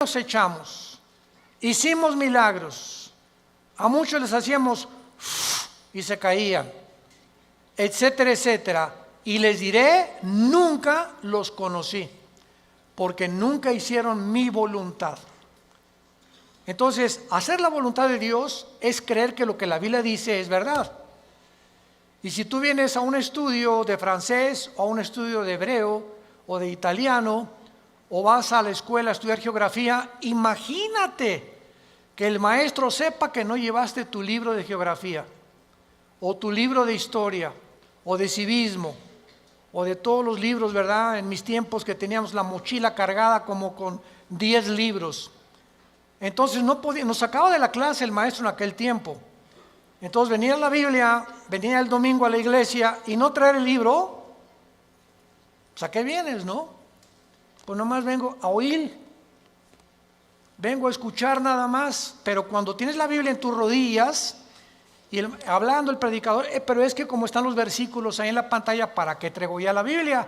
nos echamos, hicimos milagros, a muchos les hacíamos y se caían, etcétera, etcétera. Y les diré, nunca los conocí, porque nunca hicieron mi voluntad. Entonces, hacer la voluntad de Dios es creer que lo que la Biblia dice es verdad. Y si tú vienes a un estudio de francés, o a un estudio de hebreo, o de italiano, o vas a la escuela a estudiar geografía, imagínate que el maestro sepa que no llevaste tu libro de geografía, o tu libro de historia, o de civismo, o de todos los libros, ¿verdad? En mis tiempos que teníamos la mochila cargada como con 10 libros. Entonces nos sacaba de la clase el maestro en aquel tiempo. Entonces venía la Biblia, venía el domingo a la iglesia y no traer el libro. Pues ¿a qué vienes, no? Pues nomás vengo a oír, vengo a escuchar nada más. Pero cuando tienes la Biblia en tus rodillas y hablando el predicador, pero es que como están los versículos ahí en la pantalla, ¿para qué traigo ya la Biblia?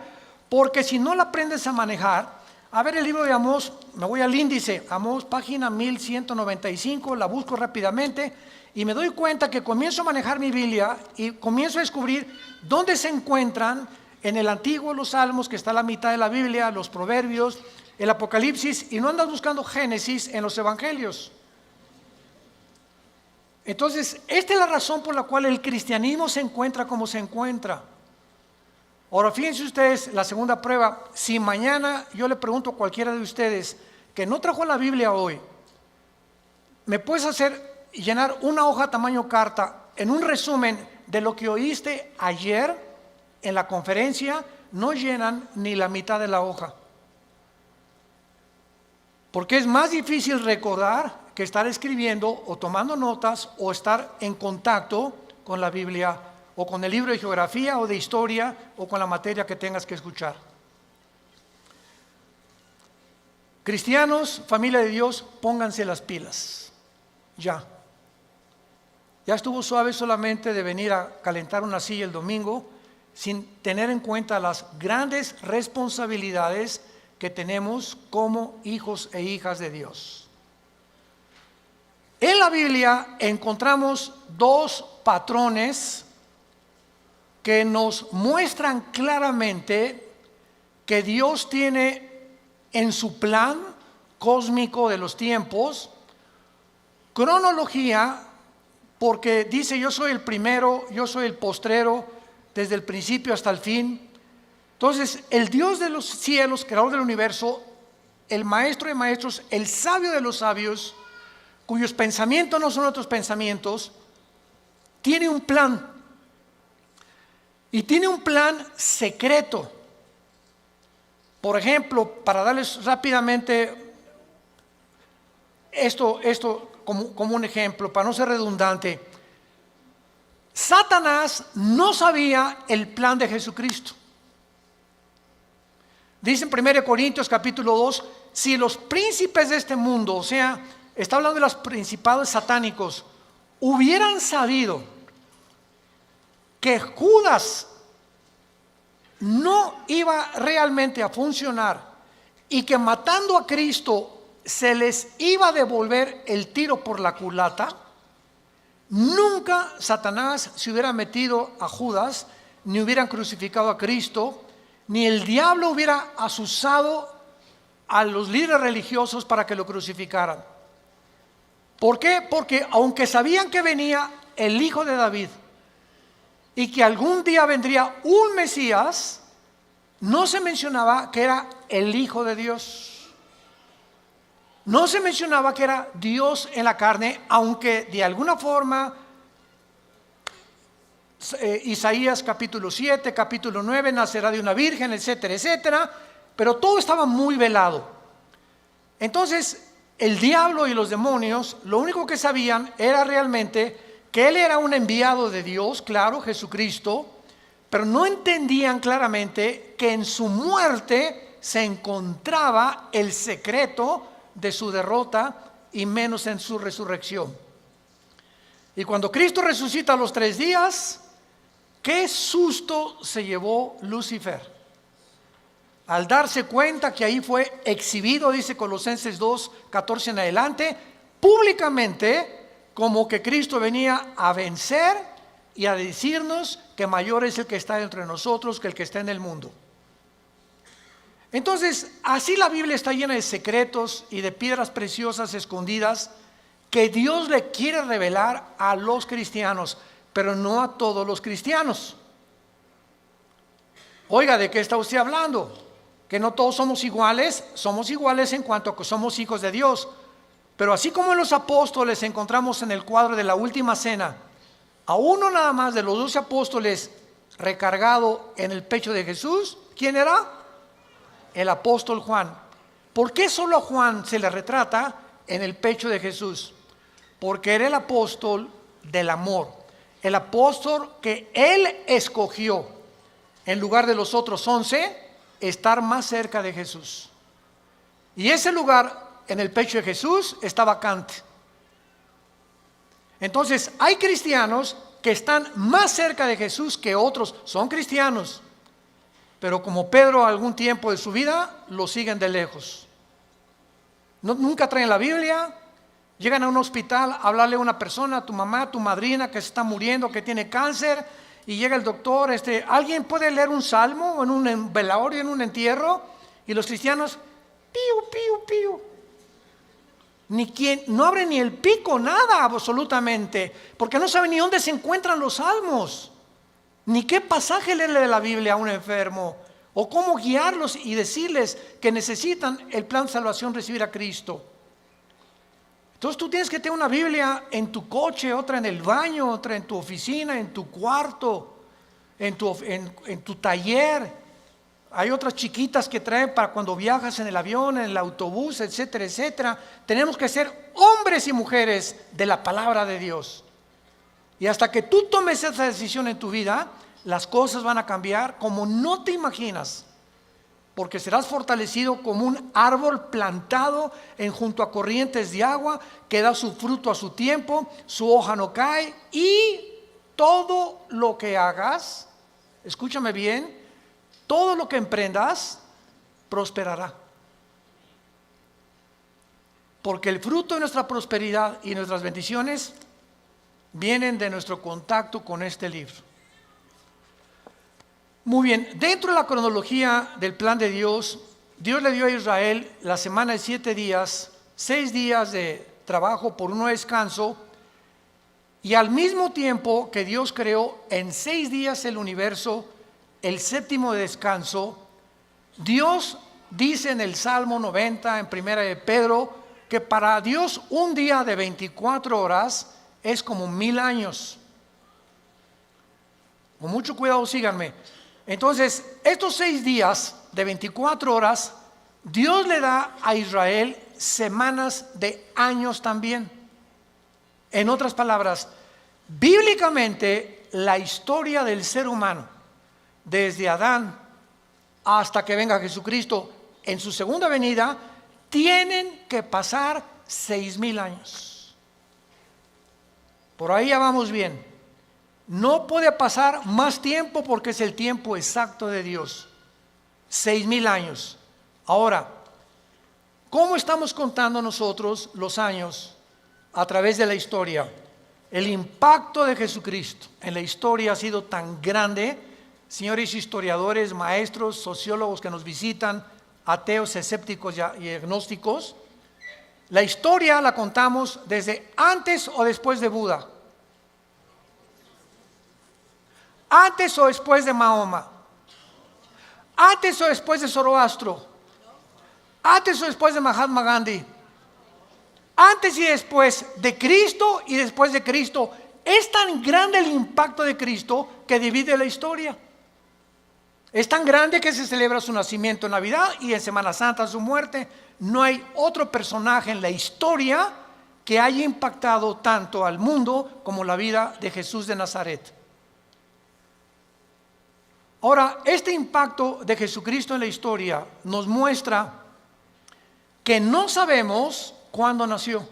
Porque si no la aprendes a manejar, a ver el libro de Amós, me voy al índice, Amós página 1195, la busco rápidamente y me doy cuenta que comienzo a manejar mi Biblia y comienzo a descubrir dónde se encuentran en el Antiguo, los Salmos, que está a la mitad de la Biblia, los Proverbios, el Apocalipsis, y no andas buscando Génesis en los Evangelios. Entonces, esta es la razón por la cual el cristianismo se encuentra como se encuentra. Ahora, fíjense ustedes, la segunda prueba, si mañana yo le pregunto a cualquiera de ustedes que no trajo la Biblia hoy, ¿me puedes llenar una hoja tamaño carta en un resumen de lo que oíste ayer en la conferencia? No llenan ni la mitad de la hoja. Porque es más difícil recordar que estar escribiendo o tomando notas o estar en contacto con la Biblia o con el libro de geografía o de historia o con la materia que tengas que escuchar. Cristianos, familia de Dios, pónganse las pilas. Ya estuvo suave solamente de venir a calentar una silla el domingo sin tener en cuenta las grandes responsabilidades que tenemos como hijos e hijas de Dios. En la Biblia encontramos dos patrones que nos muestran claramente que Dios tiene en su plan cósmico de los tiempos cronología, porque dice: yo soy el primero, yo soy el postrero, desde el principio hasta el fin. Entonces, el Dios de los cielos, creador del universo, el maestro de maestros, el sabio de los sabios, cuyos pensamientos no son otros pensamientos, tiene un plan. Y tiene un plan secreto. Por ejemplo, para darles rápidamente esto como un ejemplo, para no ser redundante, Satanás no sabía el plan de Jesucristo. Dice en 1 Corintios capítulo 2, si los príncipes de este mundo, o sea, está hablando de los principados satánicos, hubieran sabido que Judas no iba realmente a funcionar y que matando a Cristo se les iba a devolver el tiro por la culata, nunca Satanás se hubiera metido a Judas, ni hubieran crucificado a Cristo, ni el diablo hubiera asusado a los líderes religiosos para que lo crucificaran. ¿Por qué? Porque aunque sabían que venía el hijo de David y que algún día vendría un Mesías, no se mencionaba que era el Hijo de Dios. No se mencionaba que era Dios en la carne, aunque de alguna forma Isaías capítulo 7, capítulo 9, nacerá de una virgen, etcétera, etcétera, pero todo estaba muy velado. Entonces, el diablo y los demonios, lo único que sabían era realmente que él era un enviado de Dios, claro, Jesucristo, pero no entendían claramente que en su muerte se encontraba el secreto de su derrota y menos en su resurrección. Y cuando Cristo resucita a los 3 días, qué susto se llevó Lucifer. al darse cuenta que ahí fue exhibido, dice Colosenses 2, 14 en adelante, públicamente, como que Cristo venía a vencer y a decirnos que mayor es el que está entre nosotros que el que está en el mundo. Entonces, así la Biblia está llena de secretos y de piedras preciosas escondidas que Dios le quiere revelar a los cristianos, pero no a todos los cristianos. Oiga, ¿de qué está usted hablando? Que no todos somos iguales en cuanto a que somos hijos de Dios. Pero así como en los apóstoles encontramos en el cuadro de la última cena a uno nada más de los 12 apóstoles recargado en el pecho de Jesús, ¿quién era? El apóstol Juan. ¿Por qué solo a Juan se le retrata en el pecho de Jesús? Porque era el apóstol del amor, el apóstol que él escogió en lugar de los otros 11 estar más cerca de Jesús. Y ese lugar en el pecho de Jesús está vacante. Entonces hay cristianos que están más cerca de Jesús que otros. Son cristianos, pero como Pedro algún tiempo de su vida lo siguen de lejos. Nunca traen la Biblia. Llegan a un hospital a hablarle a una persona, a tu mamá, a tu madrina que se está muriendo, que tiene cáncer, y llega el doctor, ¿alguien puede leer un salmo en un velorio, en un entierro? Y los cristianos, piu, piu, piu. No abre ni el pico, nada absolutamente, porque no sabe ni dónde se encuentran los salmos, ni qué pasaje leerle de la Biblia a un enfermo, o cómo guiarlos y decirles que necesitan el plan de salvación, recibir a Cristo. Entonces tú tienes que tener una Biblia en tu coche, otra en el baño, otra en tu oficina, en tu cuarto, en tu taller. Hay otras chiquitas que traen para cuando viajas en el avión, en el autobús, etcétera, etcétera. Tenemos que ser hombres y mujeres de la palabra de Dios. Y hasta que tú tomes esa decisión en tu vida, las cosas van a cambiar como no te imaginas. Porque serás fortalecido como un árbol plantado junto a corrientes de agua, que da su fruto a su tiempo, su hoja no cae, y todo lo que hagas, escúchame bien, todo lo que emprendas prosperará. Porque el fruto de nuestra prosperidad y nuestras bendiciones vienen de nuestro contacto con este libro. Muy bien, dentro de la cronología del plan de Dios, Dios le dio a Israel la semana de 7 días, 6 días de trabajo por uno de descanso, y al mismo tiempo que Dios creó en 6 días el universo, el séptimo de descanso, Dios dice en el Salmo 90, en primera de Pedro, que para Dios un día de 24 horas es como 1000 años. Con mucho cuidado, síganme. Entonces, estos 6 días de 24 horas, Dios le da a Israel semanas de años también. En otras palabras, bíblicamente, la historia del ser humano, desde Adán hasta que venga Jesucristo en su segunda venida, tienen que pasar 6000 años. Por ahí ya vamos bien. No puede pasar más tiempo porque es el tiempo exacto de Dios. 6000 años. Ahora, ¿cómo estamos contando nosotros los años a través de la historia? El impacto de Jesucristo en la historia ha sido tan grande. Señores historiadores, maestros, sociólogos que nos visitan, ateos, escépticos y agnósticos, la historia la contamos desde antes o después de Buda. Antes o después de Mahoma, antes o después de Zoroastro, antes o después de Mahatma Gandhi, antes y después de Cristo y después de Cristo. Es tan grande el impacto de Cristo que divide la historia. Es tan grande que se celebra su nacimiento en Navidad y en Semana Santa su muerte. No hay otro personaje en la historia que haya impactado tanto al mundo como la vida de Jesús de Nazaret. Ahora, este impacto de Jesucristo en la historia nos muestra que no sabemos cuándo nació.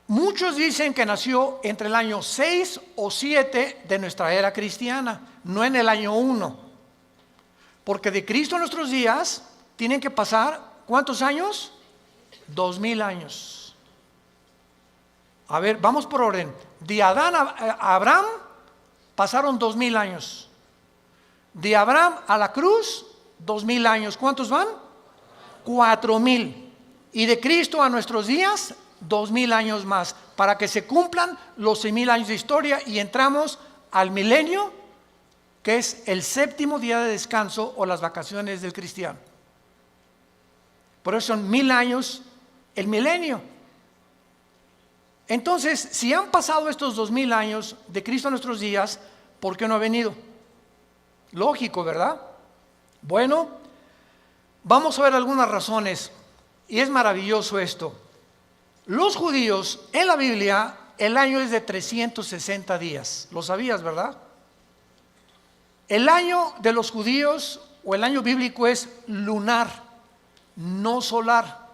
Muchos dicen que nació entre el año 6 o 7 de nuestra era cristiana, no en el año 1. Porque de Cristo a nuestros días tienen que pasar, ¿cuántos años? 2000 años. A ver, vamos por orden. De Adán a Abraham pasaron 2000 años. De Abraham a la cruz, 2000 años. ¿Cuántos van? 4000. Y de Cristo a nuestros días, 2000 años más, para que se cumplan los 6000 años de historia y entramos al milenio, que es el séptimo día de descanso o las vacaciones del cristiano. Por eso son 1000 años el milenio. Entonces, si han pasado estos 2000 años de Cristo a nuestros días, ¿por qué no ha venido? Lógico, ¿verdad? Bueno, vamos a ver algunas razones, y es maravilloso esto. Los judíos, en la Biblia, el año es de 360 días. ¿Lo sabías, verdad? El año de los judíos, o el año bíblico, es lunar, no solar.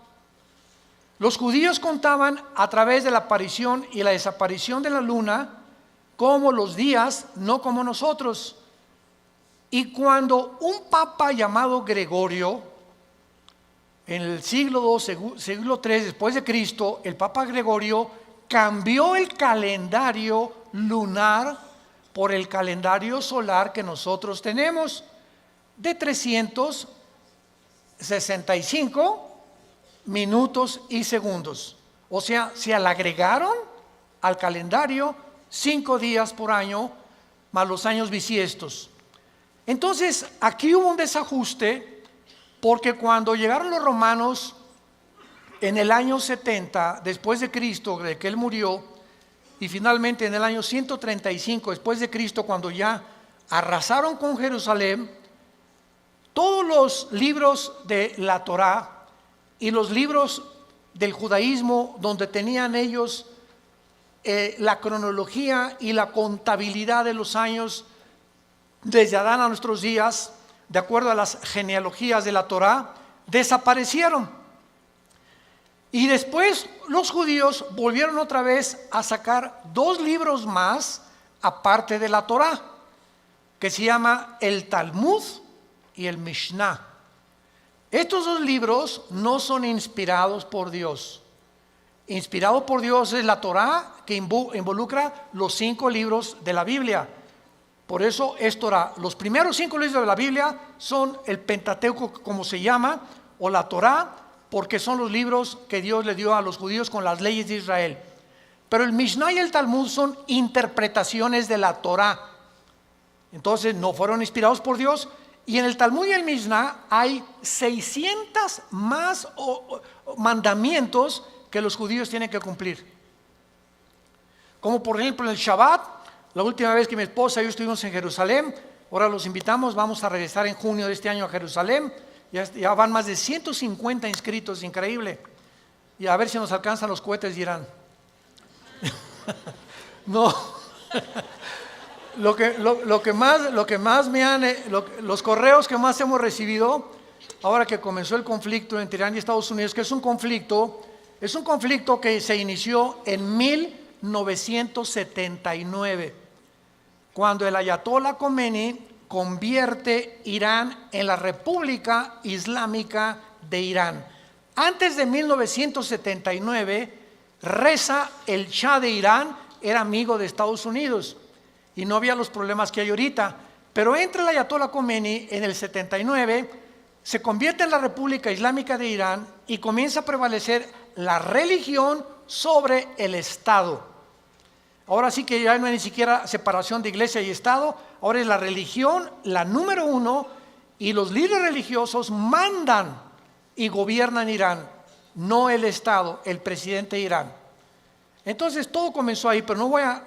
Los judíos contaban a través de la aparición y la desaparición de la luna como los días, no como nosotros. Y cuando un papa llamado Gregorio, en el siglo II, siglo III después de Cristo, el papa Gregorio cambió el calendario lunar por el calendario solar que nosotros tenemos, de 365 minutos y segundos. O sea, se le agregaron al calendario 5 días por año, más los años bisiestos. Entonces, aquí hubo un desajuste, porque cuando llegaron los romanos en el año 70 después de Cristo, de que él murió, y finalmente en el año 135 después de Cristo, cuando ya arrasaron con Jerusalén, todos los libros de la Torá y los libros del judaísmo, donde tenían ellos la cronología y la contabilidad de los años desde Adán a nuestros días, de acuerdo a las genealogías de la Torá, desaparecieron. Y después los judíos volvieron otra vez a sacar 2 libros más aparte de la Torá, que se llama el Talmud y el Mishnah. Estos 2 libros no son inspirados por Dios. Inspirado por Dios es la Torá, que involucra los 5 libros de la Biblia. Por eso es Torá. Los primeros 5 libros de la Biblia son el Pentateuco, como se llama, o la Torá, porque son los libros que Dios le dio a los judíos con las leyes de Israel. Pero el Mishnah y el Talmud son interpretaciones de la Torá. Entonces no fueron inspirados por Dios. Y en el Talmud y el Mishnah hay 600 más mandamientos que los judíos tienen que cumplir. Como por ejemplo en el Shabbat. La última vez que mi esposa y yo estuvimos en Jerusalén, ahora los invitamos, vamos a regresar en junio de este año a Jerusalén. Ya van más de 150 inscritos, increíble. Y a ver si nos alcanzan los cohetes de Irán. No. Lo que más me han, los correos que más hemos recibido, ahora que comenzó el conflicto entre Irán y Estados Unidos, que es un conflicto que se inició en 1979. Cuando el Ayatollah Khomeini convierte Irán en la República Islámica de Irán. Antes de 1979, Reza, el Shah de Irán, era amigo de Estados Unidos y no había los problemas que hay ahorita. Pero entra el Ayatollah Khomeini en el 79, se convierte en la República Islámica de Irán y comienza a prevalecer la religión sobre el Estado. Ahora sí que ya no hay ni siquiera separación de iglesia y Estado, ahora es la religión la número 1 y los líderes religiosos mandan y gobiernan Irán, no el Estado, el presidente de Irán. Entonces todo comenzó ahí, pero no voy a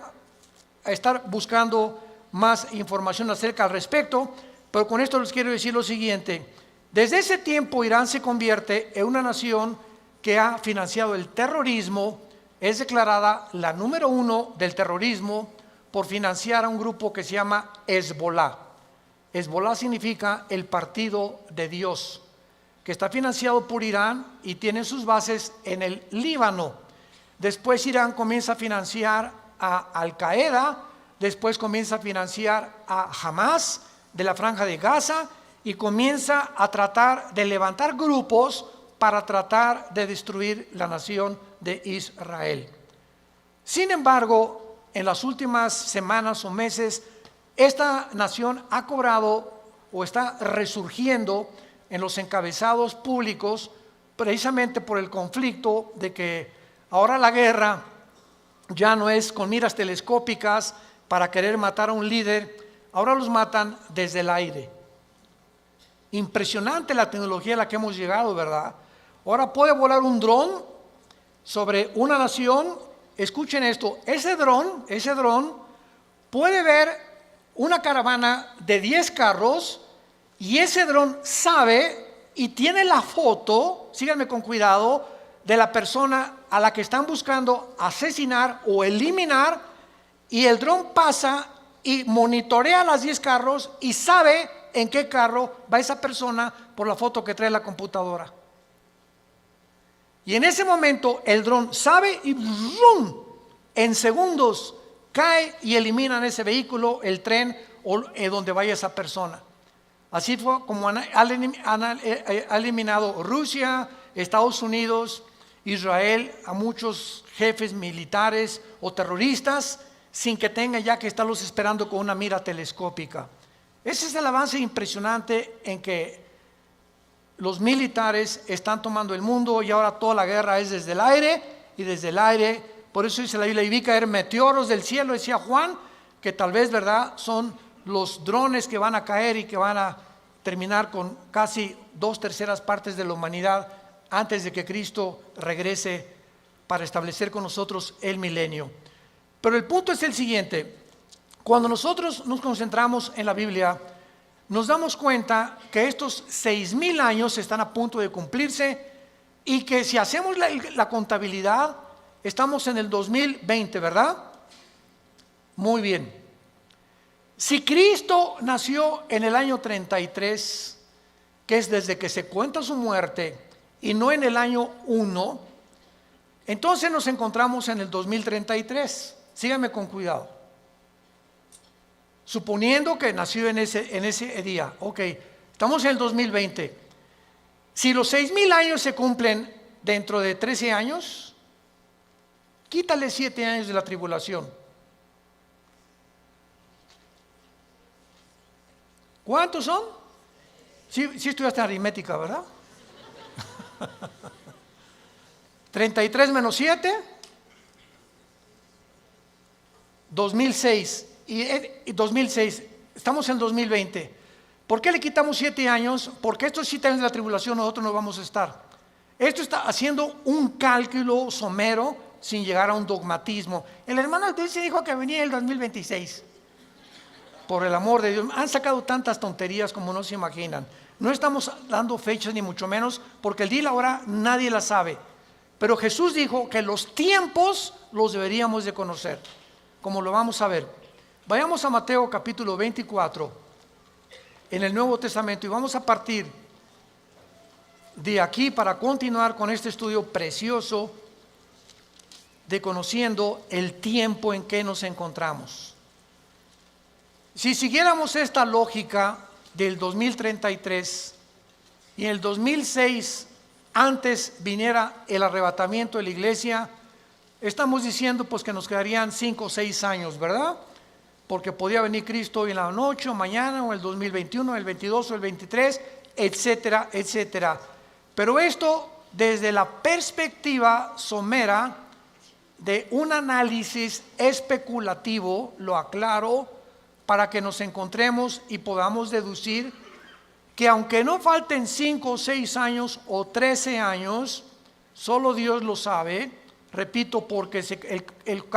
estar buscando más información acerca al respecto, pero con esto les quiero decir lo siguiente. Desde ese tiempo Irán se convierte en una nación que ha financiado el terrorismo. Es declarada la número 1 del terrorismo por financiar a un grupo que se llama Hezbollah. Hezbollah significa el partido de Dios, que está financiado por Irán y tiene sus bases en el Líbano. Después Irán comienza a financiar a Al Qaeda, después comienza a financiar a Hamas de la Franja de Gaza y comienza a tratar de levantar grupos para tratar de destruir la nación de Israel. Sin embargo, en las últimas semanas o meses, esta nación ha cobrado o está resurgiendo en los encabezados públicos, precisamente por el conflicto de que ahora la guerra ya no es con miras telescópicas para querer matar a un líder, ahora los matan desde el aire. Impresionante la tecnología a la que hemos llegado, ¿verdad? Ahora puede volar un dron sobre una nación. Escuchen esto, ese dron puede ver una caravana de 10 carros y ese dron sabe y tiene la foto, síganme con cuidado, de la persona a la que están buscando asesinar o eliminar, y el dron pasa y monitorea las 10 carros y sabe en qué carro va esa persona por la foto que trae la computadora. Y en ese momento el dron sabe y ¡rum!, en segundos cae y eliminan ese vehículo, el tren o donde vaya esa persona. Así fue como ha eliminado Rusia, Estados Unidos, Israel a muchos jefes militares o terroristas sin que tengan ya que estarlos esperando con una mira telescópica. Ese es el avance impresionante en que los militares están tomando el mundo y ahora toda la guerra es desde el aire y desde el aire. Por eso dice la Biblia, y vi caer meteoros del cielo, decía Juan, que tal vez, ¿verdad?, son los drones que van a caer y que van a terminar con casi 2/3 partes de la humanidad antes de que Cristo regrese para establecer con nosotros el milenio. Pero el punto es el siguiente: cuando nosotros nos concentramos en la Biblia, nos damos cuenta que estos 6,000 años están a punto de cumplirse y que si hacemos la contabilidad, estamos en el 2020, ¿verdad? Muy bien. Si Cristo nació en el año 33, que es desde que se cuenta su muerte, y no en el año 1, entonces nos encontramos en el 2033. Síganme con cuidado. Suponiendo que nació en ese día, ok, estamos en el 2020. Si los 6,000 años se cumplen dentro de 13 años, quítale 7 años de la tribulación. ¿Cuántos son? Sí estudiaste aritmética, ¿verdad? 33 menos 7, 2006. Y 2006, estamos en 2020. ¿Por qué le quitamos 7 años? Porque estos 7 años de la tribulación nosotros no vamos a estar. Esto está haciendo un cálculo somero sin llegar a un dogmatismo. El hermano Dulce dijo que venía el 2026. Por el amor de Dios, han sacado tantas tonterías como no se imaginan. No estamos dando fechas ni mucho menos, porque el día y la hora nadie la sabe. Pero Jesús dijo que los tiempos los deberíamos de conocer, como lo vamos a ver. Vayamos a Mateo capítulo 24 en el Nuevo Testamento y vamos a partir de aquí para continuar con este estudio precioso de conociendo el tiempo en que nos encontramos. Si siguiéramos esta lógica del 2033 y en el 2006 antes viniera el arrebatamiento de la iglesia, estamos diciendo pues que nos quedarían 5 o 6 años, ¿verdad? Porque podía venir Cristo hoy en la noche o mañana o el 2021, el 22 o el 23, etcétera, etcétera. Pero esto desde la perspectiva somera de un análisis especulativo, lo aclaro, para que nos encontremos y podamos deducir que aunque no falten 5 o 6 años o 13 años, solo Dios lo sabe, repito, porque el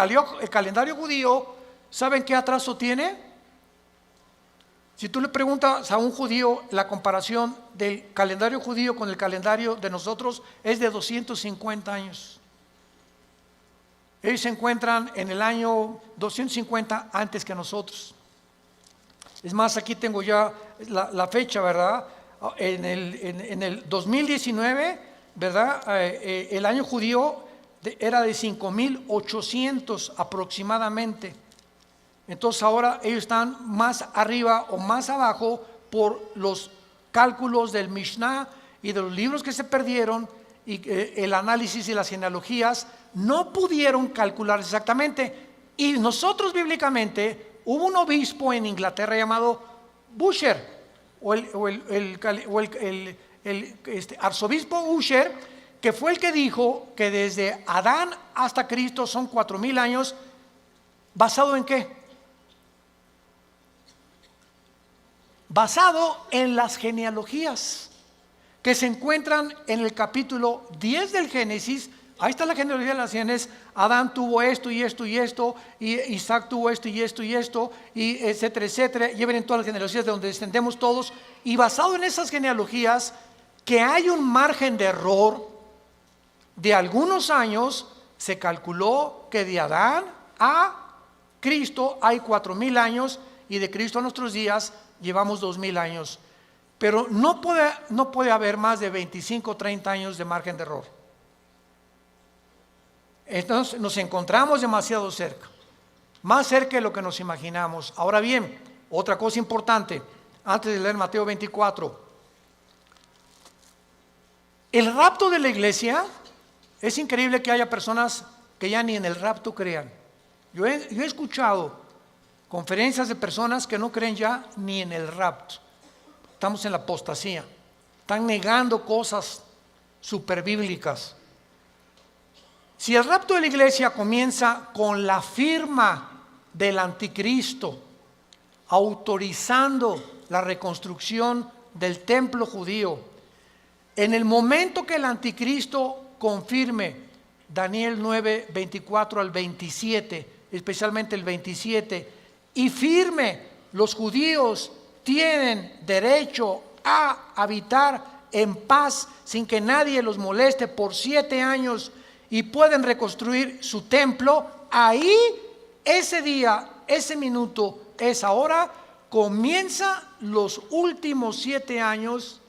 calendario judío, ¿saben qué atraso tiene? Si tú le preguntas a un judío, la comparación del calendario judío con el calendario de nosotros es de 250 años. Ellos se encuentran en el año 250 antes que nosotros. Es más, aquí tengo ya la fecha, ¿verdad? En el 2019, ¿verdad? El año judío era de 5,800 aproximadamente. Entonces ahora ellos están más arriba o más abajo por los cálculos del Mishnah y de los libros que se perdieron y el análisis y las genealogías no pudieron calcular exactamente. Y nosotros bíblicamente, hubo un obispo en Inglaterra llamado Busher, arzobispo Usher, que fue el que dijo que desde Adán hasta Cristo son 4000 años. ¿Basado en qué? Basado en las genealogías que se encuentran en el capítulo 10 del Génesis. Ahí está la genealogía de las genes. Adán tuvo esto y esto y esto, y Isaac tuvo esto y esto y esto, y etcétera, etcétera. Lleven en todas las genealogías de donde descendemos todos. Y basado en esas genealogías, que hay un margen de error de algunos años, se calculó que de Adán a Cristo hay 4000 años, y de Cristo a nuestros días llevamos 2000 años. Pero no puede haber más de 25 o 30 años de margen de error. Entonces nos encontramos demasiado cerca, más cerca de lo que nos imaginamos. Ahora bien, otra cosa importante, antes de leer Mateo 24, el rapto de la iglesia, es increíble que haya personas que ya ni en el rapto crean. Yo he escuchado conferencias de personas que no creen ya ni en el rapto. Estamos en la apostasía, están negando cosas superbíblicas. Si el rapto de la iglesia comienza con la firma del anticristo autorizando la reconstrucción del templo judío, en el momento que el anticristo confirme Daniel 9, 24 al 27, especialmente el 27, y firme, los judíos tienen derecho a habitar en paz sin que nadie los moleste por 7 años, y pueden reconstruir su templo, ahí, ese día, ese minuto, esa hora, comienza los últimos 7 años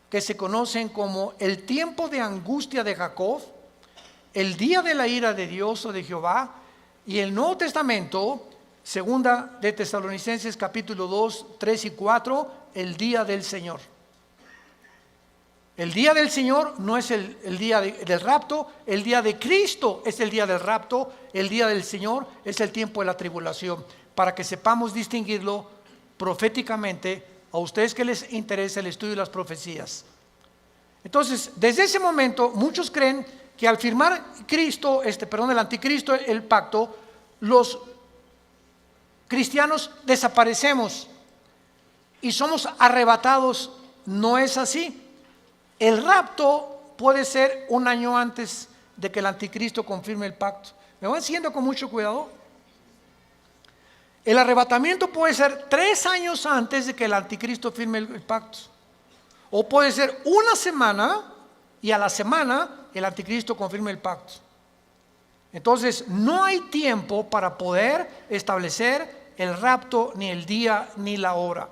que se conocen como el tiempo de angustia de Jacob, el día de la ira de Dios o de Jehová. Y el Nuevo Testamento, segunda de Tesalonicenses capítulo 2, 3 y 4, el día del Señor. El día del Señor no es el día del rapto, el día de Cristo es el día del rapto, el día del Señor es el tiempo de la tribulación, para que sepamos distinguirlo proféticamente a ustedes que les interesa el estudio de las profecías. Entonces, desde ese momento, muchos creen que al firmar el anticristo, el pacto, los cristianos desaparecemos y somos arrebatados. No es así. El rapto puede ser 1 año antes de que el anticristo confirme el pacto. ¿Me van siguiendo con mucho cuidado? El arrebatamiento puede ser 3 años antes de que el anticristo firme el pacto. O puede ser 1 semana y a la semana el anticristo confirme el pacto. Entonces no hay tiempo para poder establecer el rapto, ni el día ni la hora.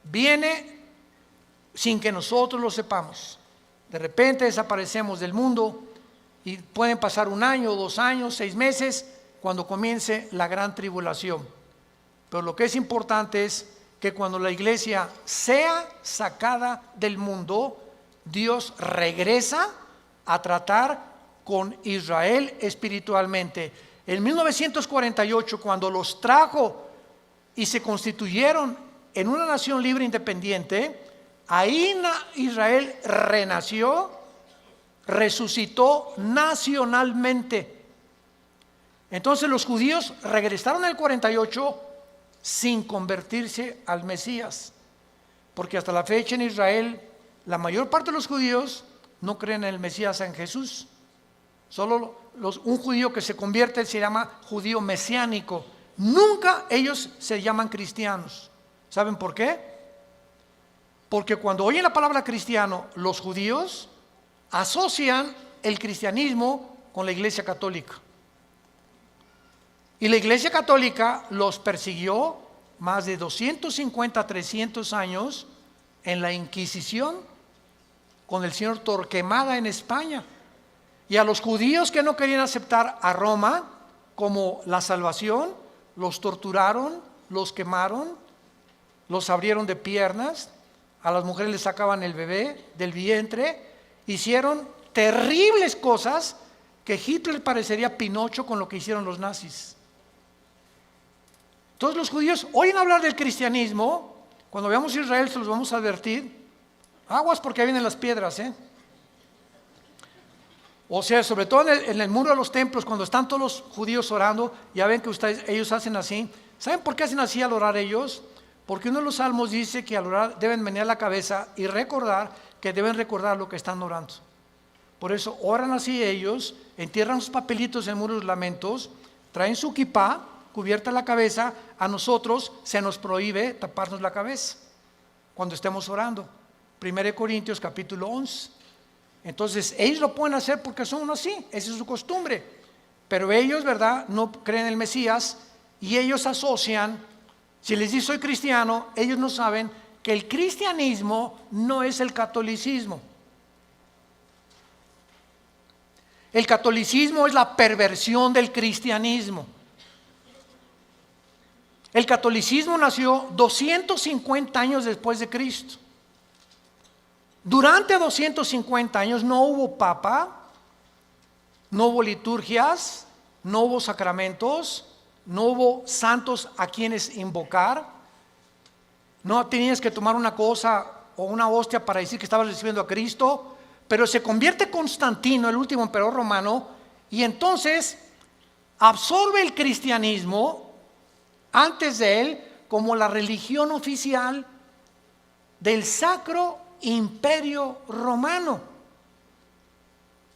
Viene sin que nosotros lo sepamos. De repente desaparecemos del mundo y pueden pasar 1 año, 2 años, 6 meses cuando comience la gran tribulación. Pero lo que es importante es que cuando la iglesia sea sacada del mundo, Dios regresa a tratar con Israel espiritualmente. En 1948, cuando los trajo y se constituyeron en una nación libre e independiente, ahí Israel renació, resucitó nacionalmente. Entonces los judíos regresaron en el 48 sin convertirse al Mesías, porque hasta la fecha en Israel la mayor parte de los judíos no creen en el Mesías, en Jesús. Solo un judío que se convierte se llama judío mesiánico. Nunca ellos se llaman cristianos. ¿Saben por qué? Porque cuando oyen la palabra cristiano, los judíos asocian el cristianismo con la Iglesia Católica. Y la Iglesia Católica los persiguió más de 250, 300 años en la Inquisición con el señor Torquemada en España. Y a los judíos que no querían aceptar a Roma como la salvación, los torturaron, los quemaron, los abrieron de piernas, a las mujeres les sacaban el bebé del vientre, hicieron terribles cosas que Hitler parecería Pinocho con lo que hicieron los nazis. Todos los judíos oyen hablar del cristianismo. Cuando veamos Israel se los vamos a advertir. Aguas porque vienen las piedras, O sea, sobre todo en el muro de los templos, cuando están todos los judíos orando, ya ven que ellos hacen así. ¿Saben por qué hacen así al orar ellos? Porque uno de los salmos dice que al orar deben menear la cabeza y recordar que deben recordar lo que están orando. Por eso oran así ellos, entierran sus papelitos en el muro de los lamentos, traen su kipá, cubierta la cabeza. A nosotros se nos prohíbe taparnos la cabeza cuando estemos orando. 1 Corintios capítulo 11. Entonces ellos lo pueden hacer porque son así, esa es su costumbre. Pero ellos, ¿verdad?, no creen en el Mesías y ellos asocian, si les dice soy cristiano, ellos no saben que el cristianismo no es el catolicismo. El catolicismo es la perversión del cristianismo. El catolicismo nació 250 años después de Cristo. Durante 250 años no hubo papa, no hubo liturgias, no hubo sacramentos, no hubo santos a quienes invocar. No tenías que tomar una cosa o una hostia para decir que estabas recibiendo a Cristo. Pero se convierte Constantino, el último emperador romano, y entonces absorbe el cristianismo antes de él como la religión oficial del Sacro Imperio Romano.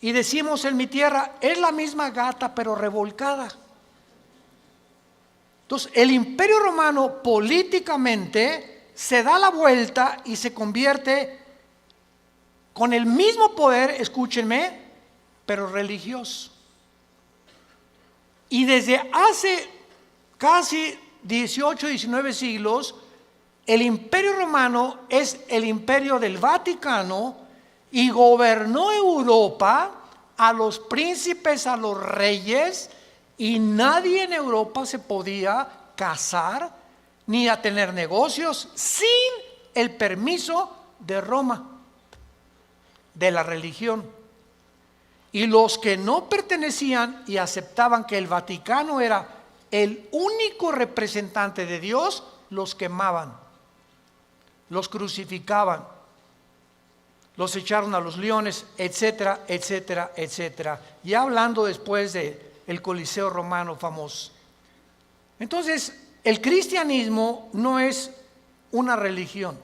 Y decimos en mi tierra, es la misma gata pero revolcada. Entonces el Imperio Romano políticamente se da la vuelta y se convierte con el mismo poder, escúchenme, pero religioso. Y desde hace casi 18, 19 siglos, el Imperio Romano es el imperio del Vaticano y gobernó Europa, a los príncipes, a los reyes, y nadie en Europa se podía casar ni a tener negocios sin el permiso de Roma, de la religión. Y los que no pertenecían y aceptaban que el Vaticano era el único representante de Dios, los quemaban, los crucificaban, los echaron a los leones, etcétera, etcétera, etcétera. Ya hablando después del Coliseo romano famoso. Entonces, el cristianismo no es una religión,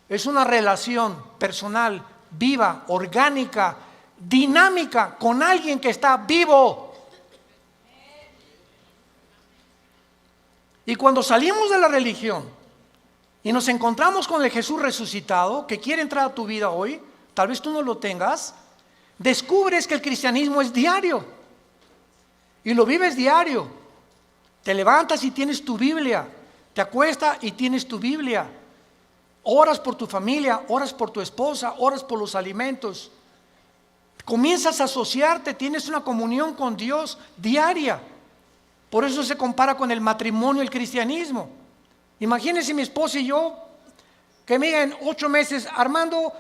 es una relación personal, viva, orgánica, dinámica, con alguien que está vivo. Y cuando salimos de la religión y nos encontramos con el Jesús resucitado, que quiere entrar a tu vida hoy, tal vez tú no lo tengas, descubres que el cristianismo es diario y lo vives diario. Te levantas y tienes tu Biblia, te acuestas y tienes tu Biblia. Oras por tu familia, oras por tu esposa, oras por los alimentos. Comienzas a asociarte, tienes una comunión con Dios diaria. Por eso se compara con el matrimonio, el cristianismo. Imagínense mi esposa y yo, que me digan 8 meses, Armando,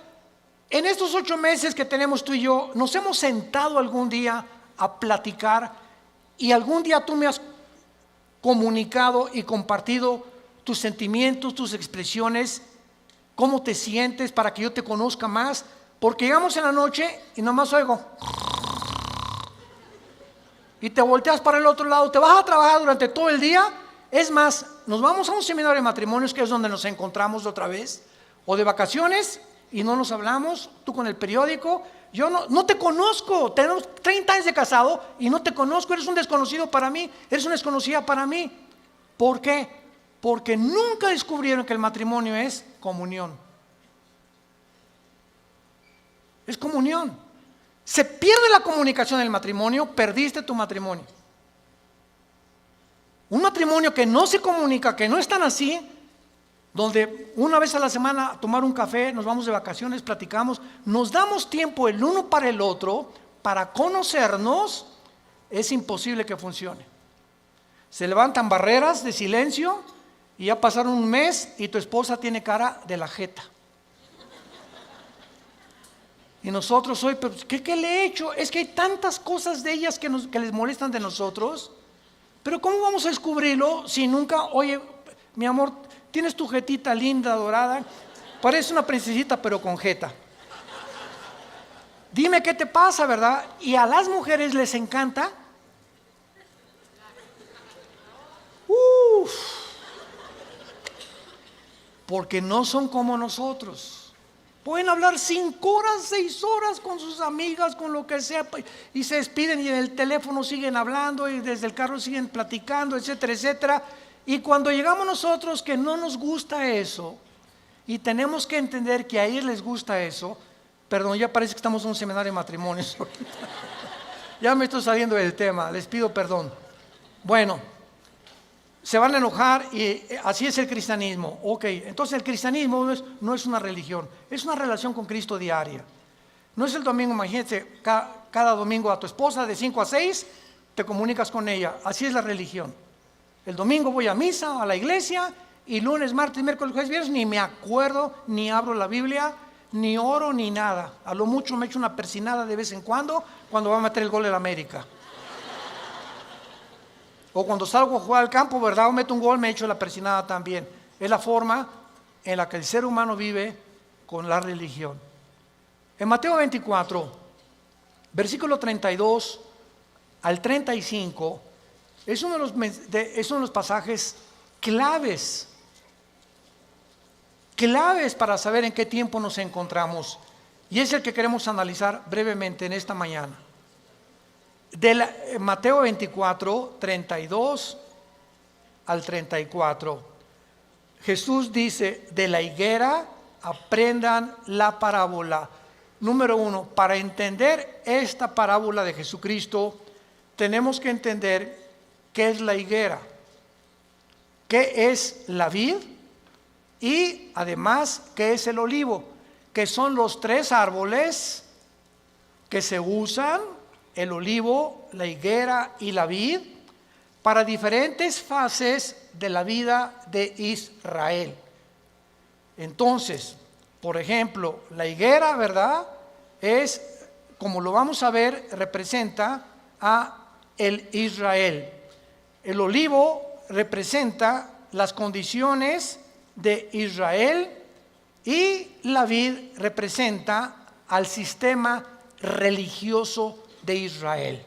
en estos 8 meses que tenemos tú y yo, nos hemos sentado algún día a platicar y algún día tú me has comunicado y compartido tus sentimientos, tus expresiones, cómo te sientes para que yo te conozca más, porque llegamos en la noche y nomás oigo y te volteas para el otro lado, te vas a trabajar durante todo el día. Es más, nos vamos a un seminario de matrimonios, que es donde nos encontramos otra vez, o de vacaciones y no nos hablamos, tú con el periódico. Yo no te conozco, tenemos 30 años de casado y no te conozco, eres un desconocido para mí, eres una desconocida para mí. ¿Por qué? Porque nunca descubrieron que el matrimonio es comunión. Es comunión. Se pierde la comunicación en el matrimonio, perdiste tu matrimonio. Un matrimonio que no se comunica, que no es tan así, donde una vez a la semana a tomar un café, nos vamos de vacaciones, platicamos, nos damos tiempo el uno para el otro, para conocernos, es imposible que funcione. Se levantan barreras de silencio Y ya pasaron un mes y tu esposa tiene cara de la jeta. Y nosotros hoy, ¿qué le he hecho? Es que hay tantas cosas de ellas que les molestan de nosotros. Pero ¿cómo vamos a descubrirlo si nunca, oye, mi amor, tienes tu jetita linda, dorada, parece una princesita pero con jeta? Dime qué te pasa, ¿verdad? Y a las mujeres les encanta. Porque no son como nosotros. Pueden hablar 5 horas, 6 horas con sus amigas, con lo que sea, y se despiden y en el teléfono siguen hablando y desde el carro siguen platicando, etcétera, etcétera. Y cuando llegamos nosotros que no nos gusta eso, y tenemos que entender que a ellos les gusta eso, perdón, ya parece que estamos en un seminario de matrimonios. Ya me estoy saliendo del tema, les pido perdón. Bueno, se van a enojar y así es el cristianismo. Ok, entonces el cristianismo no es una religión, es una relación con Cristo diaria. No es el domingo, imagínate, cada domingo a tu esposa de 5 a 6 te comunicas con ella. Así es la religión. El domingo voy a misa, a la iglesia, y lunes, martes, miércoles, jueves, viernes ni me acuerdo, ni abro la Biblia, ni oro, ni nada. A lo mucho me echo una persinada de vez en cuando va a meter el gol en América. O cuando salgo a jugar al campo, ¿verdad? O meto un gol, me echo la persinada también. Es la forma en la que el ser humano vive con la religión. En Mateo 24, versículo 32 al 35, es uno de los pasajes claves para saber en qué tiempo nos encontramos. Y es el que queremos analizar brevemente en esta mañana. Mateo 24, 32 al 34. Jesús dice, de la higuera aprendan la parábola. Número 1, para entender esta parábola de Jesucristo, tenemos que entender qué es la higuera, qué es la vid y además qué es el olivo, que son los 3 árboles que se usan, el olivo, la higuera y la vid, para diferentes fases de la vida de Israel. Entonces, por ejemplo, la higuera, ¿verdad? Es, como lo vamos a ver, representa a el Israel. El olivo representa las condiciones de Israel y la vid representa al sistema religioso de Israel.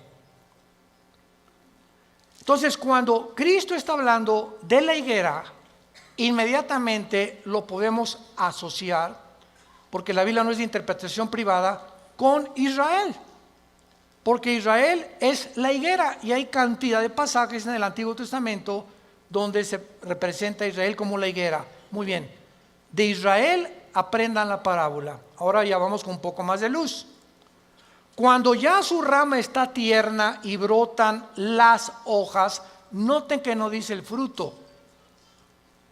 Entonces, cuando Cristo está hablando de la higuera, inmediatamente lo podemos asociar, porque la Biblia no es de interpretación privada, con Israel. Porque Israel es la higuera y hay cantidad de pasajes en el Antiguo Testamento donde se representa a Israel como la higuera. Muy bien, de Israel aprendan la parábola. Ahora ya vamos con un poco más de luz. Cuando ya su rama está tierna y brotan las hojas, noten que no dice el fruto.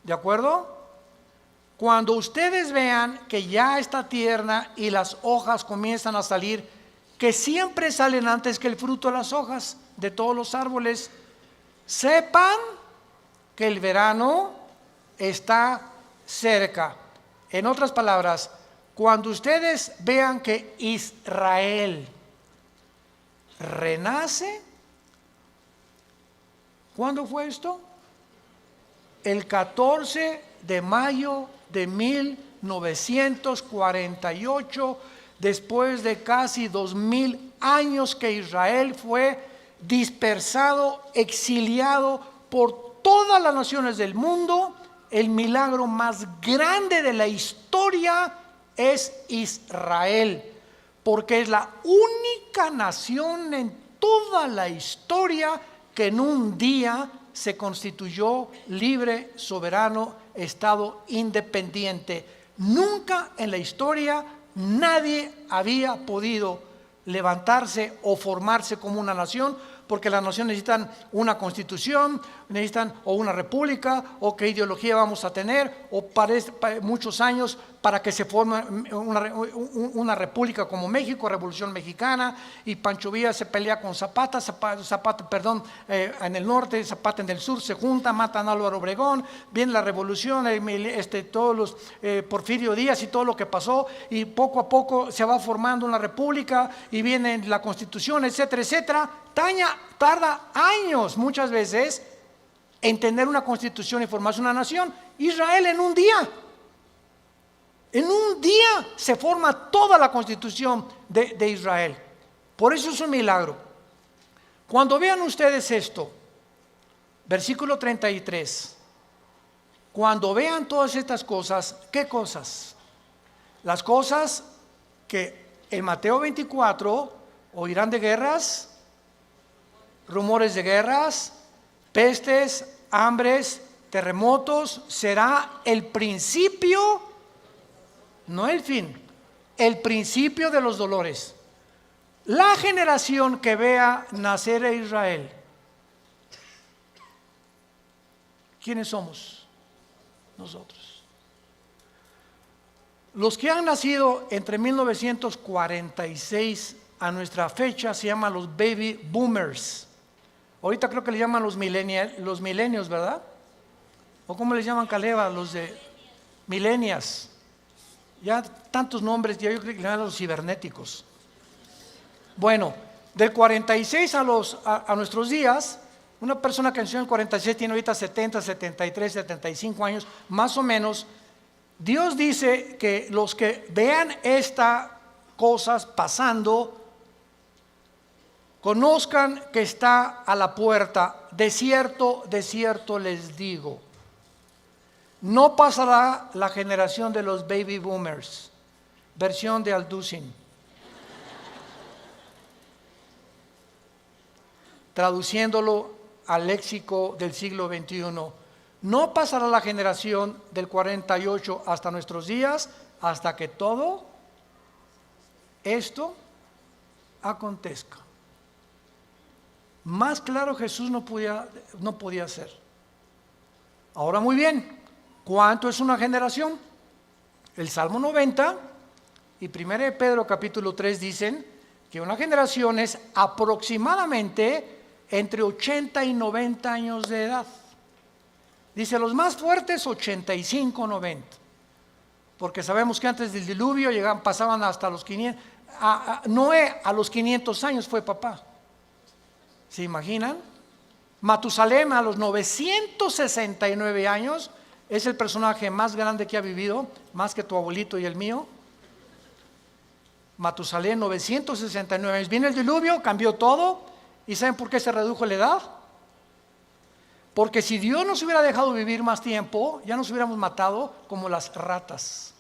¿De acuerdo? Cuando ustedes vean que ya está tierna y las hojas comienzan a salir, que siempre salen antes que el fruto de las hojas de todos los árboles, sepan que el verano está cerca. En otras palabras, cuando ustedes vean que Israel renace, ¿cuándo fue esto? El 14 de mayo de 1948, después de casi 2000 años que Israel fue dispersado, exiliado por todas las naciones del mundo. El milagro más grande de la historia es Israel, porque es la única nación en toda la historia que en un día se constituyó libre, soberano, estado independiente. Nunca en la historia nadie había podido levantarse o formarse como una nación, porque las naciones necesitan una constitución, necesitan o una república, o qué ideología vamos a tener, o muchos años para que se forme una república como México, Revolución Mexicana, y Pancho Villa se pelea con Zapata, en el norte, Zapata en el sur, se junta, matan a Álvaro Obregón, viene la revolución, todos los Porfirio Díaz y todo lo que pasó, y poco a poco se va formando una república, y viene la Constitución, etcétera, etcétera. Tarda años muchas veces en tener una constitución y formarse una nación. Israel en un día se forma toda la constitución de Israel. Por eso es un milagro. Cuando vean ustedes esto, versículo 33, cuando vean todas estas cosas, ¿qué cosas? Las cosas que en Mateo 24 oirán de guerras, rumores de guerras, pestes, hambres, terremotos. Será el principio, no el fin, el principio de los dolores. La generación que vea nacer a Israel, ¿quiénes somos? Nosotros. Los que han nacido entre 1946 a nuestra fecha se llaman los baby boomers. Ahorita creo que le llaman los millennials, ¿verdad? ¿O cómo les llaman, Caleva? Los de millennials. Ya tantos nombres, ya yo creo que le llaman los cibernéticos. Bueno, del 46 a nuestros días, una persona que nació en el 46 tiene ahorita 70, 73, 75 años, más o menos. Dios dice que los que vean estas cosas pasando, conozcan que está a la puerta. De cierto les digo, no pasará la generación de los baby boomers. Versión de Alducin. Traduciéndolo al léxico del siglo XXI, no pasará la generación del 48 hasta nuestros días, hasta que todo esto acontezca. Más claro Jesús no podía ser. Ahora muy bien, ¿cuánto es una generación? El Salmo 90 y 1 de Pedro capítulo 3 dicen que una generación es aproximadamente entre 80 y 90 años de edad. Dice los más fuertes 85, 90. Porque sabemos que antes del diluvio pasaban hasta los 500. Noé a los 500 años fue papá. ¿Se imaginan? Matusalem a los 969 años es el personaje más grande que ha vivido, más que tu abuelito y el mío. Matusalem, 969 años. Viene el diluvio, cambió todo. ¿Y saben por qué se redujo la edad? Porque si Dios nos hubiera dejado vivir más tiempo, ya nos hubiéramos matado como las ratas.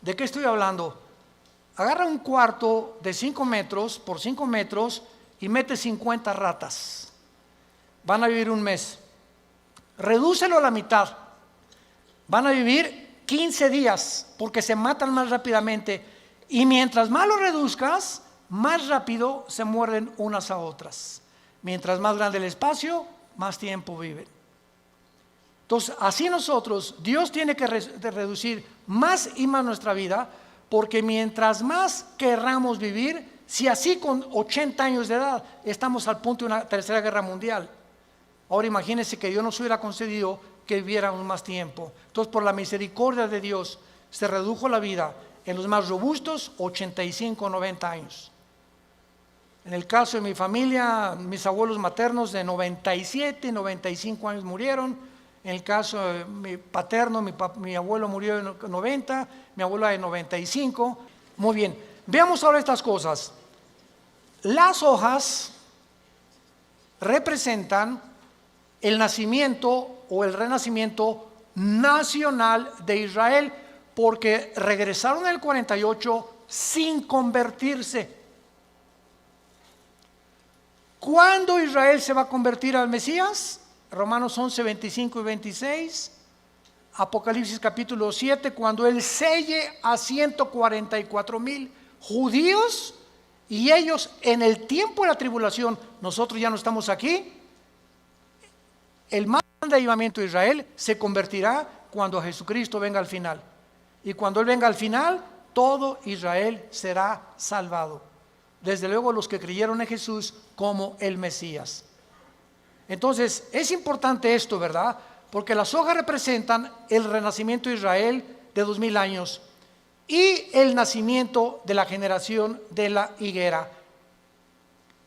¿De qué estoy hablando? Agarra un cuarto de 5 metros por 5 metros y mete 50 ratas. Van a vivir un mes. Redúcelo a la mitad. Van a vivir 15 días porque se matan más rápidamente. Y mientras más lo reduzcas, más rápido se muerden unas a otras. Mientras más grande el espacio, más tiempo viven. Entonces, así nosotros, Dios tiene que reducir más y más nuestra vida, porque mientras más querramos vivir, si así con 80 años de edad estamos al punto de una tercera guerra mundial, ahora imagínense que Dios nos hubiera concedido que viviéramos más tiempo. Entonces, por la misericordia de Dios, se redujo la vida en los más robustos, 85, 90 años. En el caso de mi familia, mis abuelos maternos de 97, 95 años murieron. En el caso de mi paterno, mi abuelo murió de 90, mi abuela de 95. Muy bien, veamos ahora estas cosas. Las hojas representan el nacimiento o el renacimiento nacional de Israel, porque regresaron en el 48 sin convertirse. ¿Cuándo Israel se va a convertir al Mesías? Romanos 11, 25 y 26. Apocalipsis capítulo 7, cuando Él selle a 144,000 judíos, y ellos en el tiempo de la tribulación, nosotros ya no estamos aquí, el más grande avivamiento de Israel se convertirá cuando Jesucristo venga al final. Y cuando Él venga al final, todo Israel será salvado. Desde luego los que creyeron en Jesús como el Mesías. Entonces, es importante esto, ¿verdad? Porque las hojas representan el renacimiento de Israel de 2000 años y el nacimiento de la generación de la higuera.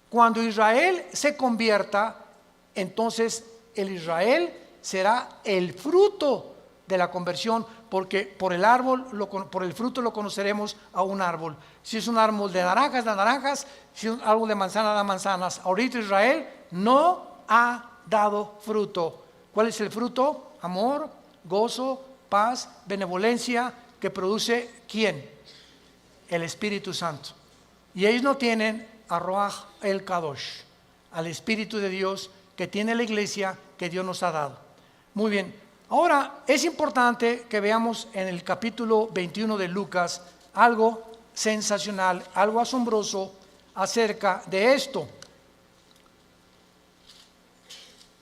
Cuando Israel se convierta, entonces el Israel será el fruto de la conversión, porque por el árbol, por el fruto lo conoceremos a un árbol. Si es un árbol de naranjas, da naranjas; si es un árbol de manzana, da manzanas. Ahorita Israel no ha dado fruto. ¿Cuál es el fruto? Amor, gozo, paz, benevolencia, que produce ¿quién? El Espíritu Santo. Y ellos no tienen a Ruach el Kadosh, al Espíritu de Dios que tiene la iglesia que Dios nos ha dado. Muy bien, ahora es importante que veamos en el capítulo 21 de Lucas algo sensacional, algo asombroso acerca de esto.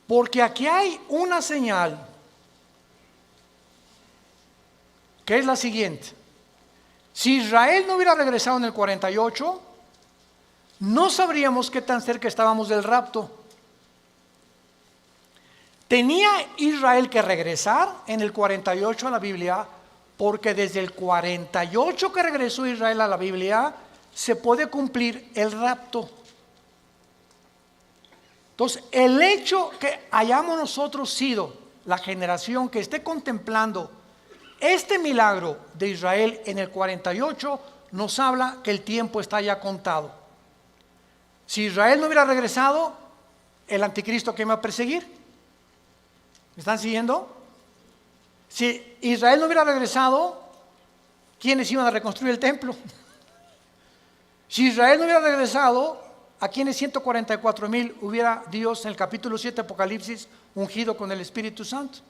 Porque aquí hay una señal que es la siguiente. Si Israel no hubiera regresado en el 48, no sabríamos qué tan cerca estábamos del rapto. Tenía Israel que regresar en el 48 a la Biblia, porque desde el 48 que regresó Israel a la Biblia, se puede cumplir el rapto. Entonces, el hecho que hayamos nosotros sido la generación que esté contemplando este milagro de Israel en el 48, nos habla que el tiempo está ya contado. Si Israel no hubiera regresado, el anticristo que iba a perseguir. ¿Me están siguiendo? Si Israel no hubiera regresado, ¿quiénes iban a reconstruir el templo? Si Israel no hubiera regresado, ¿a quiénes 144,000 hubiera Dios en el capítulo 7 de Apocalipsis ungido con el Espíritu Santo?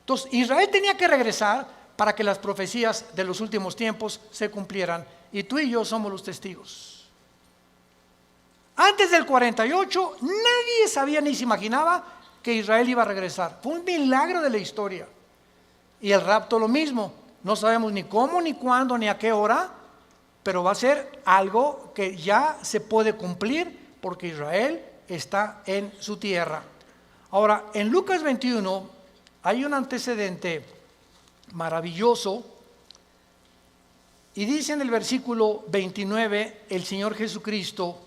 Entonces, Israel tenía que regresar para que las profecías de los últimos tiempos se cumplieran. Y tú y yo somos los testigos. Antes del 48, nadie sabía ni se imaginaba que Israel iba a regresar. Fue un milagro de la historia. Y el rapto lo mismo. No sabemos ni cómo, ni cuándo, ni a qué hora, pero va a ser algo que ya se puede cumplir porque Israel está en su tierra. Ahora, en Lucas 21 hay un antecedente maravilloso y dice en el versículo 29 el Señor Jesucristo: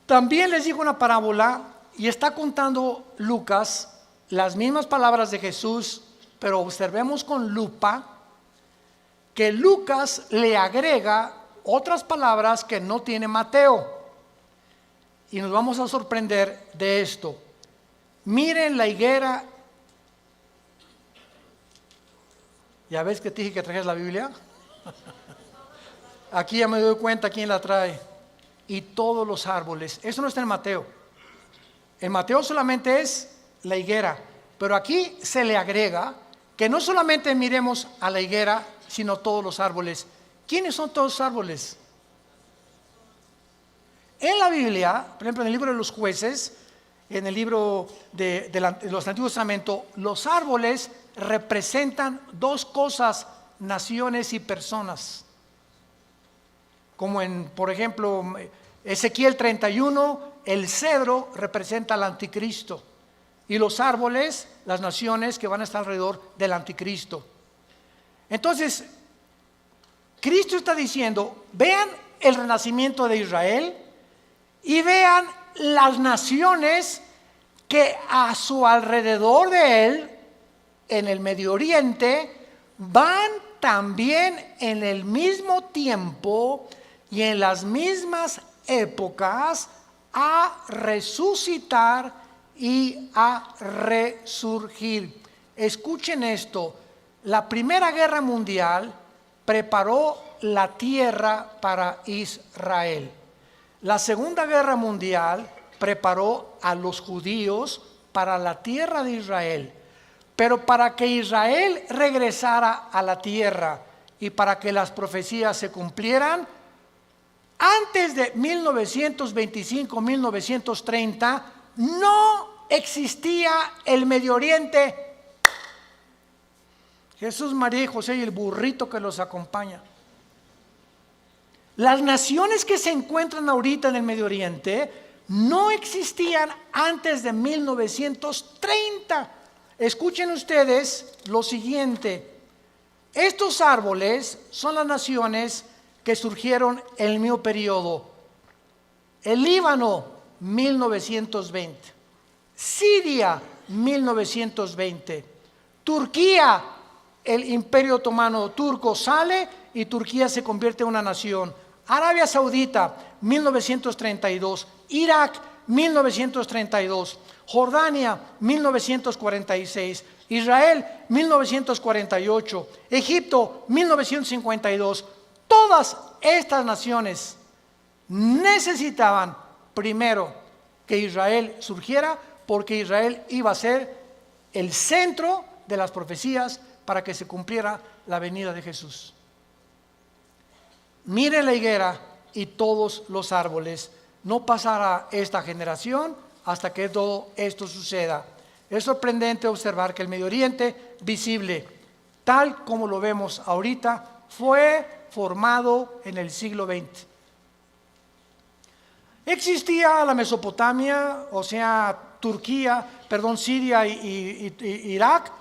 también les dijo una parábola, y está contando Lucas las mismas palabras de Jesús, pero observemos con lupa que Lucas le agrega otras palabras que no tiene Mateo. Y nos vamos a sorprender de esto. Miren la higuera. ¿Ya ves que te dije que trajeras la Biblia? Aquí ya me doy cuenta quién la trae. Y todos los árboles. Eso no está en Mateo. En Mateo solamente es la higuera. Pero aquí se le agrega que no solamente miremos a la higuera, sino todos los árboles. ¿Quiénes son todos los árboles? En la Biblia, por ejemplo, en el libro de los jueces, en el libro de los Antiguos Testamentos, los árboles representan dos cosas: naciones y personas. Como en, por ejemplo, Ezequiel 31, el cedro representa al anticristo. Y los árboles, las naciones que van a estar alrededor del anticristo. Entonces, Cristo está diciendo: vean el renacimiento de Israel y vean las naciones que a su alrededor de él, en el Medio Oriente, van también en el mismo tiempo y en las mismas épocas a resucitar y a resurgir. Escuchen esto: la Primera Guerra Mundial preparó la tierra para Israel. La Segunda Guerra Mundial preparó a los judíos para la tierra de Israel. Pero para que Israel regresara a la tierra y para que las profecías se cumplieran, antes de 1925-1930 no existía el Medio Oriente Jesús, María y José y el burrito que los acompaña. Las naciones que se encuentran ahorita en el Medio Oriente no existían antes de 1930. Escuchen ustedes lo siguiente. Estos árboles son las naciones que surgieron en el mismo periodo. El Líbano, 1920. Siria, 1920. Turquía, el Imperio Otomano turco sale y Turquía se convierte en una nación. Arabia Saudita, 1932. Irak, 1932. Jordania, 1946. Israel, 1948. Egipto, 1952. Todas estas naciones necesitaban primero que Israel surgiera, porque Israel iba a ser el centro de las profecías para que se cumpliera la venida de Jesús. Mire la higuera y todos los árboles. No pasará esta generación hasta que todo esto suceda. Es sorprendente observar que el Medio Oriente visible, tal como lo vemos ahorita, fue formado en el siglo XX. Existía la Mesopotamia, o sea, Siria y Irak,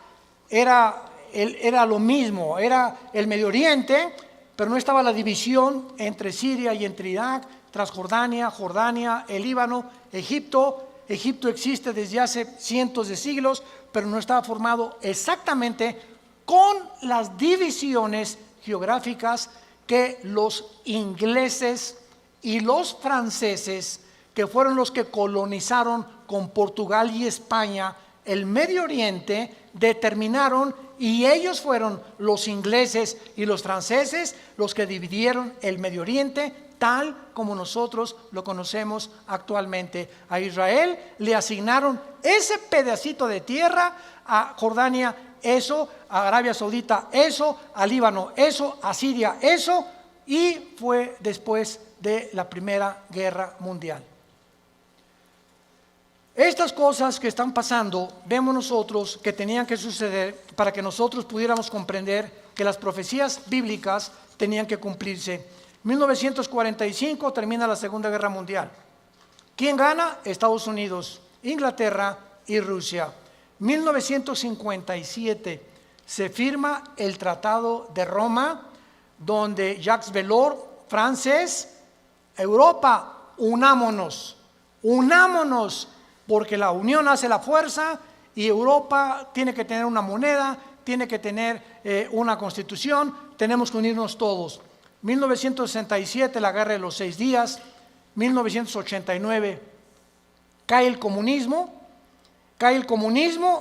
era lo mismo, era el Medio Oriente, pero no estaba la división entre Siria y entre Irak, Transjordania, Jordania, el Líbano, Egipto. Egipto existe desde hace cientos de siglos, pero no estaba formado exactamente con las divisiones geográficas que los ingleses y los franceses, que fueron los que colonizaron con Portugal y España el Medio Oriente, determinaron, y ellos fueron los ingleses y los franceses los que dividieron el Medio Oriente tal como nosotros lo conocemos actualmente. A Israel le asignaron ese pedacito de tierra, a Jordania eso, a Arabia Saudita eso, a Líbano eso, a Siria eso, y fue después de la Primera Guerra Mundial. Estas cosas que están pasando, vemos nosotros que tenían que suceder para que nosotros pudiéramos comprender que las profecías bíblicas tenían que cumplirse. 1945 termina la Segunda Guerra Mundial. ¿Quién gana? Estados Unidos, Inglaterra y Rusia. 1957 se firma el Tratado de Roma, donde Jacques Delors, francés, Europa, unámonos, porque la unión hace la fuerza y Europa tiene que tener una moneda, tiene que tener una constitución, tenemos que unirnos todos. 1967, la Guerra de los 6 días, 1989, cae el comunismo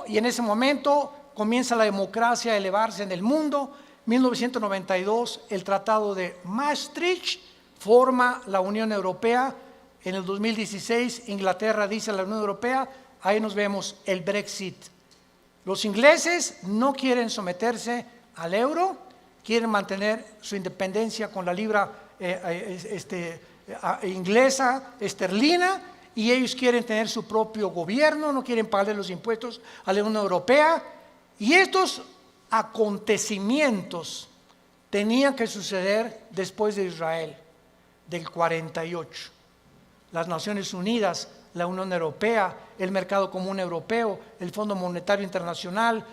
y en ese momento comienza la democracia a elevarse en el mundo. 1992, el Tratado de Maastricht forma la Unión Europea. En el 2016, Inglaterra dice a la Unión Europea, ahí nos vemos el Brexit. Los ingleses no quieren someterse al euro, quieren mantener su independencia con la libra inglesa, esterlina, y ellos quieren tener su propio gobierno, no quieren pagarle los impuestos a la Unión Europea. Y estos acontecimientos tenían que suceder después de Israel, del 48. Las Naciones Unidas, la Unión Europea, el Mercado Común Europeo, el Fondo Monetario Internacional,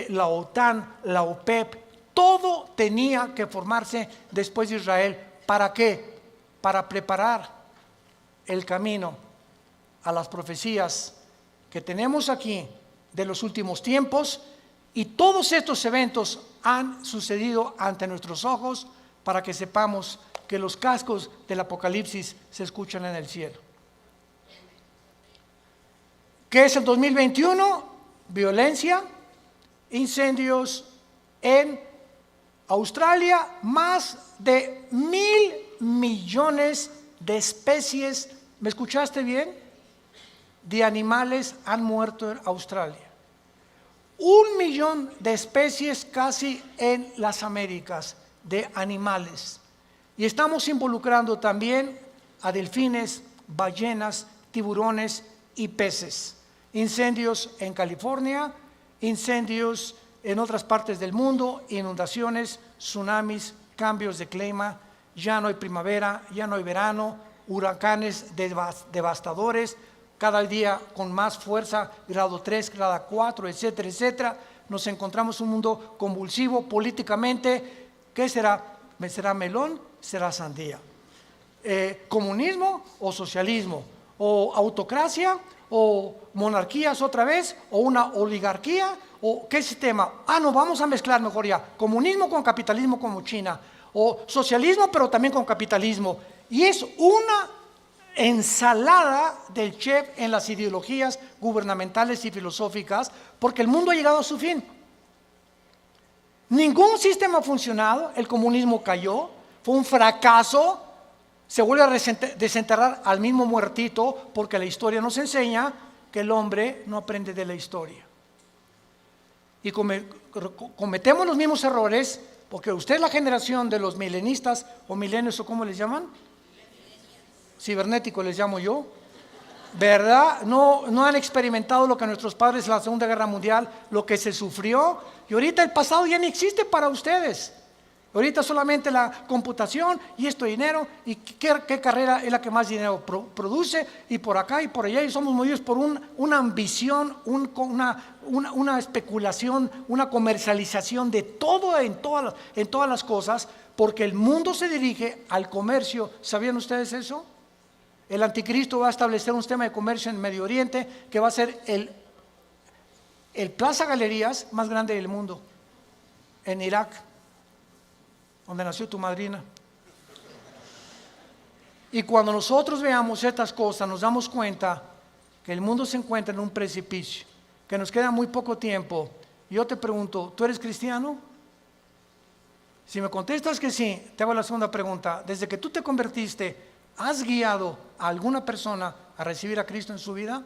la OTAN, la OPEP, todo tenía que formarse después de Israel. ¿Para qué? Para preparar el camino a las profecías que tenemos aquí de los últimos tiempos, y todos estos eventos han sucedido ante nuestros ojos para que sepamos que los cascos del Apocalipsis se escuchan en el cielo. ¿Qué es el 2021? Violencia, incendios en Australia, más de 1,000 millones de especies, ¿me escuchaste bien?, de animales han muerto en Australia. 1 millón de especies casi en las Américas de animales. Y estamos involucrando también a delfines, ballenas, tiburones y peces. Incendios en California, incendios en otras partes del mundo, inundaciones, tsunamis, cambios de clima, ya no hay primavera, ya no hay verano, huracanes devastadores, cada día con más fuerza, grado 3, grado 4, etcétera, etcétera. Nos encontramos en un mundo convulsivo políticamente. ¿Qué será? ¿Será melón? ¿Será sandía? ¿Comunismo o socialismo? ¿O autocracia? ¿O monarquías otra vez? ¿O una oligarquía? ¿O qué sistema? No, vamos a mezclar mejor ya. Comunismo con capitalismo como China. O socialismo pero también con capitalismo. Y es una ensalada del chef en las ideologías gubernamentales y filosóficas, porque el mundo ha llegado a su fin. Ningún sistema ha funcionado, el comunismo cayó, fue un fracaso, se vuelve a desenterrar al mismo muertito, porque la historia nos enseña que el hombre no aprende de la historia. Y cometemos los mismos errores, porque usted es la generación de los milenistas o milenios, o ¿cómo les llaman? Cibernéticos les llamo yo, ¿verdad? No han experimentado lo que nuestros padres en la Segunda Guerra Mundial, lo que se sufrió, y ahorita el pasado ya no existe para ustedes. Ahorita solamente la computación y esto dinero, y qué carrera es la que más dinero produce, y por acá y por allá, y somos movidos por una ambición, una especulación, una comercialización de todo en todas las cosas, porque el mundo se dirige al comercio. ¿Sabían ustedes eso? El anticristo va a establecer un sistema de comercio en Medio Oriente que va a ser el Plaza Galerías más grande del mundo, en Irak, donde nació tu madrina. Y cuando nosotros veamos estas cosas, nos damos cuenta que el mundo se encuentra en un precipicio, que nos queda muy poco tiempo. Y yo te pregunto, ¿tú eres cristiano? Si me contestas que sí, te hago la segunda pregunta. Desde que tú te convertiste, ¿has guiado a alguna persona a recibir a Cristo en su vida?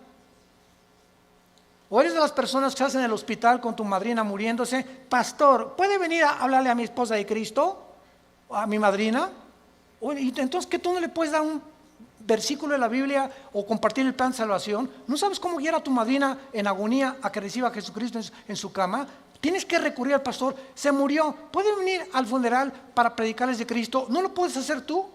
¿O eres de las personas que estás en el hospital con tu madrina muriéndose? Pastor, ¿puede venir a hablarle a mi esposa de Cristo? ¿A mi madrina? Y entonces, ¿qué tú no le puedes dar un versículo de la Biblia o compartir el plan de salvación? ¿No sabes cómo guiar a tu madrina en agonía a que reciba a Jesucristo en su cama? Tienes que recurrir al pastor. Se murió, ¿puede venir al funeral para predicarles de Cristo? ¿No lo puedes hacer tú?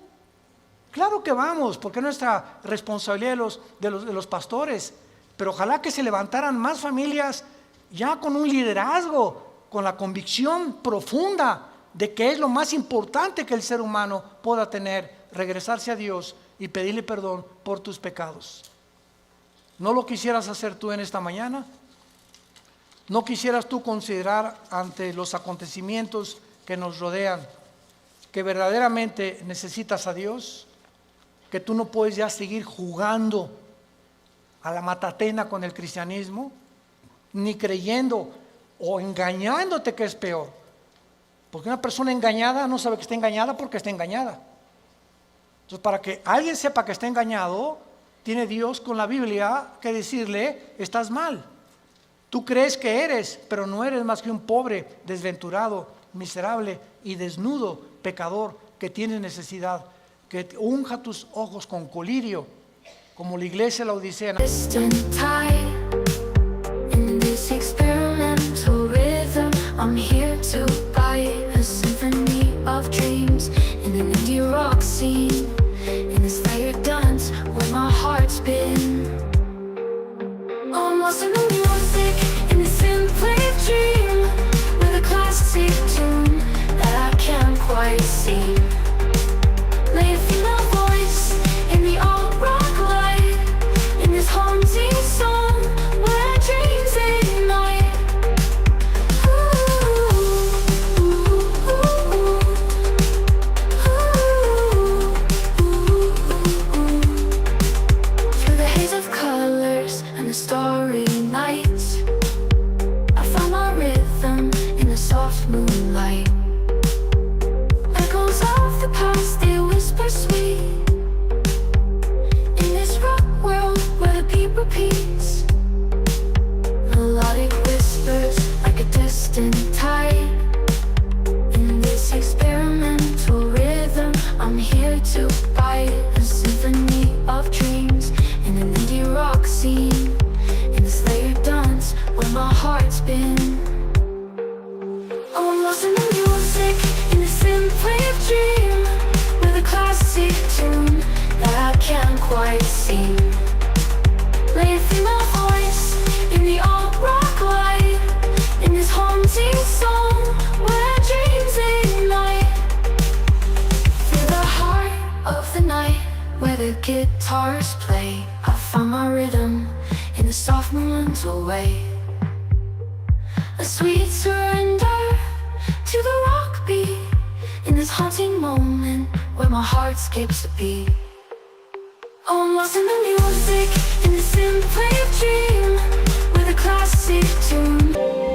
Claro que vamos, porque es nuestra responsabilidad de los pastores. Pero ojalá que se levantaran más familias ya con un liderazgo, con la convicción profunda de que es lo más importante que el ser humano pueda tener, regresarse a Dios y pedirle perdón por tus pecados. ¿No lo quisieras hacer tú en esta mañana? ¿No quisieras tú considerar ante los acontecimientos que nos rodean que verdaderamente necesitas a Dios? Que tú no puedes ya seguir jugando a la matatena con el cristianismo, ni creyendo o engañándote, que es peor. Porque una persona engañada no sabe que está engañada porque está engañada. Entonces, para que alguien sepa que está engañado, tiene Dios con la Biblia que decirle: estás mal. Tú crees que eres, pero no eres más que un pobre, desventurado, miserable y desnudo pecador que tiene necesidad. Que unja tus ojos con colirio, como la iglesia laodiceana. I'm here to buy a symphony of dreams in an indie rock scene, in this fire dance where my heart's been. I'm lost in the music, in this simply dream, with a classic tune that I can't quite see. May it feel a voice in the alt rock light, in this haunting song where dreams ignite. Starry nights, I found my rhythm in the soft moonlight. Echoes of the guitars play, I found my rhythm in the soft mental way. A sweet surrender to the rock beat, in this haunting moment where my heart skips a beat. Oh, I'm lost in the music, in the simple dream, with a classic tune.